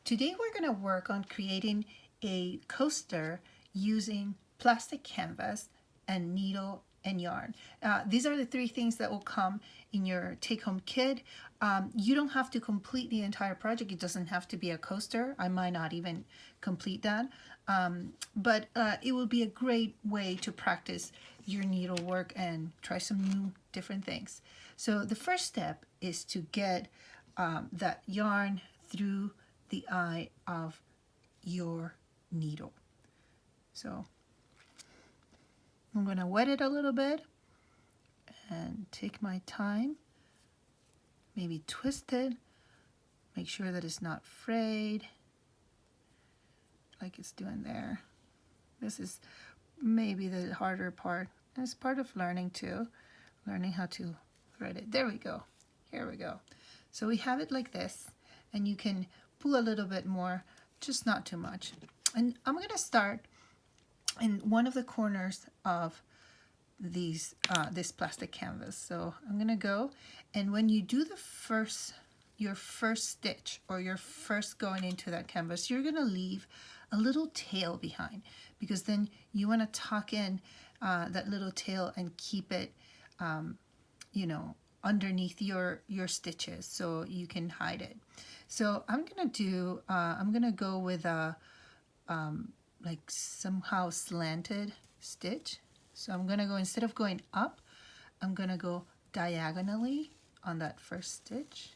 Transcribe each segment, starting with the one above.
Today we're going to work on creating a coaster using plastic canvas and needle and yarn. These are the three things that will come in your take-home kit. You don't have to complete the entire project. It doesn't have to be a coaster. I might not even complete that. But it will be a great way to practice your needlework and try some new different things. So the first step is to get that yarn through the eye of your needle. So I'm going to wet it a little bit and take my time, maybe twist it, make sure that it's not frayed like it's doing there. This is maybe the harder part. It's part of learning too, learning how to thread it. There we go. Here we go. So we have it like this, and you can pull a little bit more, just not too much. And I'm going to start in one of the corners of these this plastic canvas. So I'm going to go, and when you do your first stitch, or your first going into that canvas, you're going to leave a little tail behind, because then you want to tuck in that little tail and keep it you know, underneath your stitches so you can hide it. So I'm gonna go with a like somehow slanted stitch. So I'm gonna go, instead of going up, I'm gonna go diagonally on that first stitch.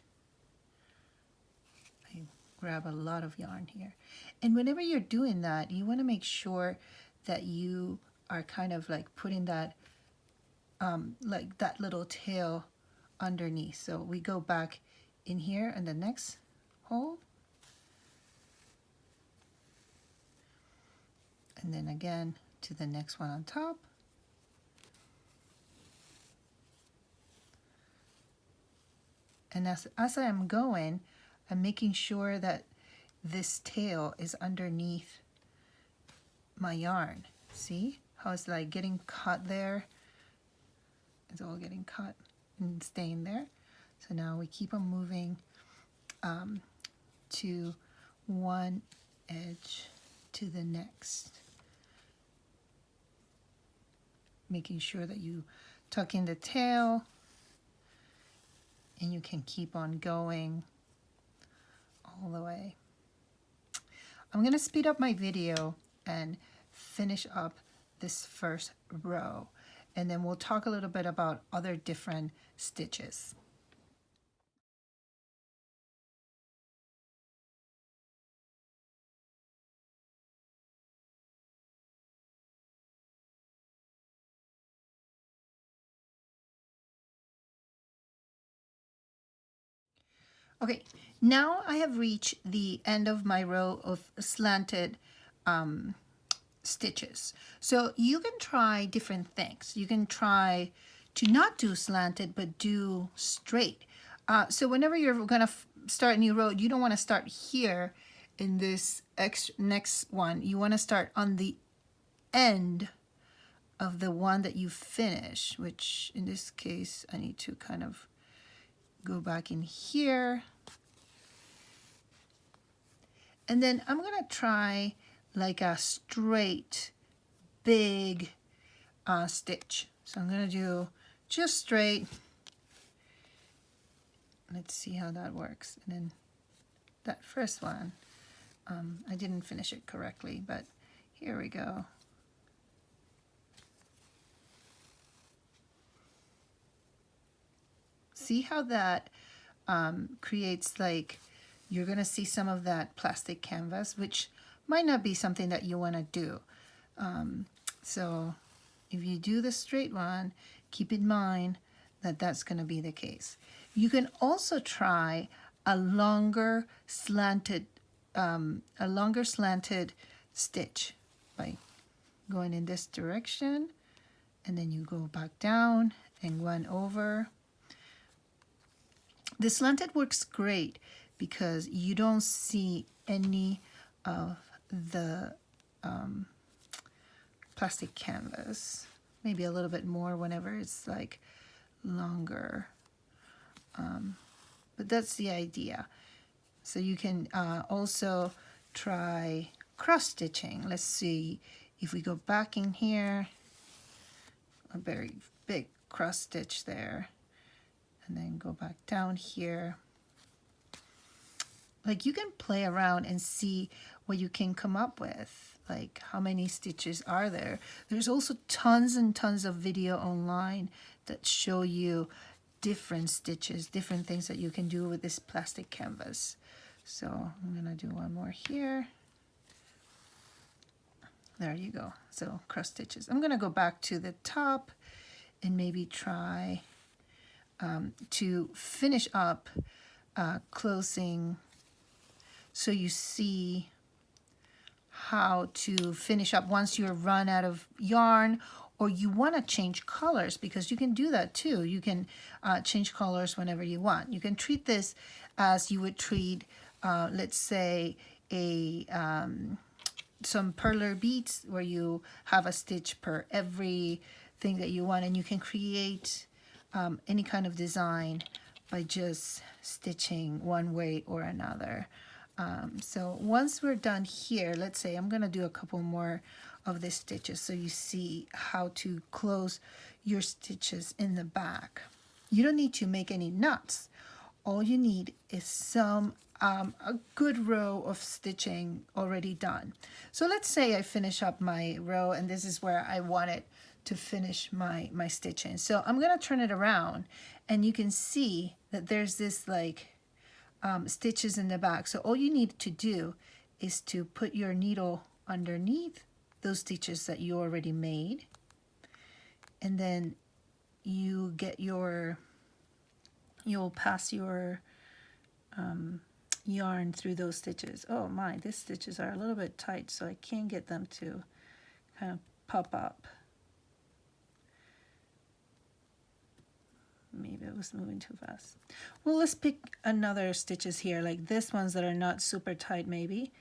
I grab a lot of yarn here. And whenever you're doing that, you want to make sure that you are kind of like putting that like that little tail underneath. So we go back in here in the next hole, and then again to the next one on top. And as I am going, I'm making sure that this tail is underneath my yarn. See how it's like getting caught there? It's all getting caught and staying there. So now we keep on moving to one edge to the next, making sure that you tuck in the tail, and you can keep on going all the way. I'm going to speed up my video and finish up this first row, and then we'll talk a little bit about other different stitches. Okay, now I have reached the end of my row of slanted stitches. So you can try different things. You can try to not do slanted, but do straight. So whenever you're going to start a new row, you don't want to start here in this next one. You want to start on the end of the one that you finish, which in this case, I need to kind of go back in here. And then I'm going to try like a straight, big stitch. So I'm going to do just straight. Let's see how that works. And then that first one, I didn't finish it correctly, but here we go. See how that creates, like, you're going to see some of that plastic canvas, which might not be something that you want to do. So if you do the straight one, keep in mind that that's going to be the case. You can also try a longer slanted stitch by going in this direction, and then you go back down and one over. The slanted works great because you don't see any of the plastic canvas. Maybe a little bit more whenever it's like longer. But that's the idea. So you can also try cross stitching. Let's see if we go back in here, a very big cross stitch there, and then go back down here. Like you can play around and see what you can come up with, like how many stitches are there. There's also tons and tons of video online that show you different stitches, different things that you can do with this plastic canvas. So I'm gonna do one more here. There you go. So cross stitches. I'm gonna go back to the top and maybe try to finish up closing, so you see how to finish up once you're run out of yarn, or you want to change colors, because you can do that too. You can change colors whenever you want. You can treat this as you would treat, let's say, some perler beads, where you have a stitch per every thing that you want, and you can create any kind of design by just stitching one way or another. So once we're done here, let's say I'm gonna do a couple more of these stitches so you see how to close your stitches in the back. You don't need to make any knots. All you need is a good row of stitching already done. So let's say I finish up my row, and this is where I wanted to finish my stitching. So I'm gonna turn it around, and you can see that there's this like stitches in the back. So all you need to do is to put your needle underneath those stitches that you already made, and then you get you'll pass your yarn through those stitches. Oh my, these stitches are a little bit tight, so I can't get them to kind of pop up. Maybe I was moving too fast. Well, let's pick another stitches here, like this ones that are not super tight maybe.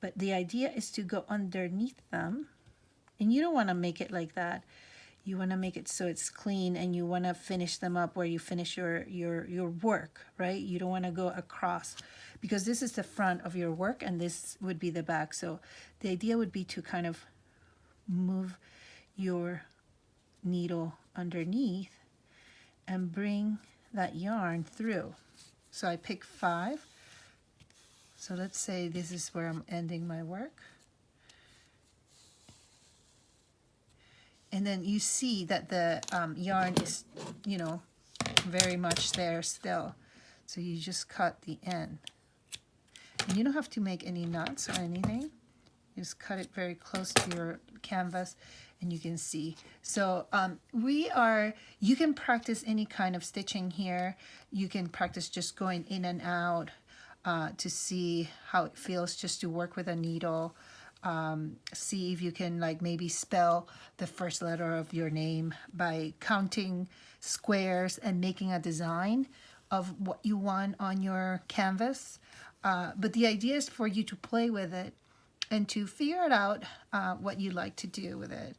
But the idea is to go underneath them. And you don't want to make it like that. You want to make it so it's clean, and you want to finish them up where you finish your work, right? You don't want to go across, because this is the front of your work and this would be the back. So the idea would be to kind of move your needle underneath and bring that yarn through. So I pick 5. So let's say this is where I'm ending my work. And then you see that the yarn is, you know, very much there still. So you just cut the end. And you don't have to make any knots or anything. You just cut it very close to your canvas, and you can see. So you can practice any kind of stitching here. You can practice just going in and out to see how it feels just to work with a needle. See if you can like maybe spell the first letter of your name by counting squares and making a design of what you want on your canvas. But the idea is for you to play with it and to figure it out what you like to do with it.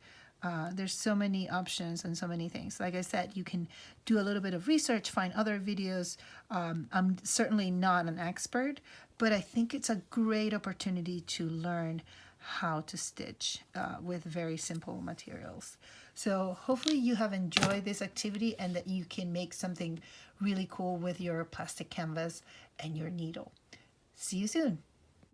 There's so many options and so many things. Like I said, you can do a little bit of research, find other videos. I'm certainly not an expert, but I think it's a great opportunity to learn how to stitch with very simple materials. So hopefully you have enjoyed this activity and that you can make something really cool with your plastic canvas and your needle. See you soon.